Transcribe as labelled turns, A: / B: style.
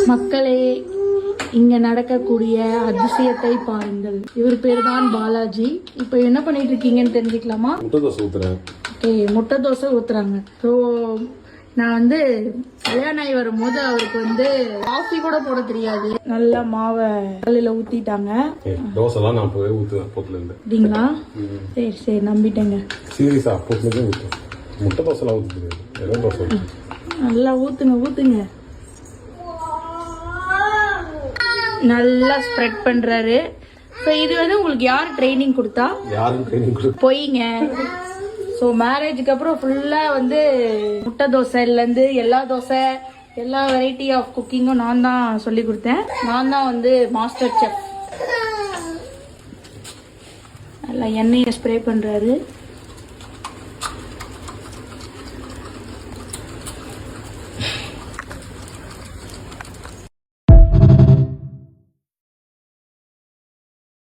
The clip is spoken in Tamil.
A: மக்களே, இங்க நடக்கக்கூடிய அதிசயத்தை பாருங்கள். இவர் பேர் தான் பாலாஜி. இப்போ என்ன பண்ணிட்டு இருக்கீங்கன்னு தெரிஞ்சுக்கலாமா?
B: முட்டை தோசை ஊத்துறேன்.
A: ஓகே, முட்டை தோசை ஊத்துறாங்க. ஸோ நான் வந்து கல்யாணம் ஆகி வரும்போது அவருக்கு காஃபி கூட போட தெரியாது. நல்லா மாவை கல்லில் ஊத்திட்டாங்க.
B: தோசைலாம் நான் போய் ஊத்துவேன் போட்டுல இருந்து.
A: அப்படிங்களா? சரி சரி, நம்பிட்டேங்க.
B: சீரியஸா போட்டுல ஊத்துவேன். முட்டை தோசைலாம் ஊத்து தெரியாது, வெறும் தோசை
A: நல்லா ஊத்துங்க. நல்லா ஸ்ப்ரெட் பண்றாரு. ஸோ இது உங்களுக்கு யார் ட்ரைனிங் கொடுத்தா?
B: யாரும் ட்ரைனிங் கொடுத்தா
A: போயிங்க. ஸோ மேரேஜுக்கு அப்புறம் ஃபுல்லாக முட்டை தோசைலேருந்து எல்லா தோசை எல்லா வெரைட்டி ஆஃப் குக்கிங்கும் நான் தான் சொல்லி கொடுத்தேன். நான் தான் மாஸ்டர் செஃப். நல்லா எண்ணெயை ஸ்ப்ரே பண்ணுறாரு.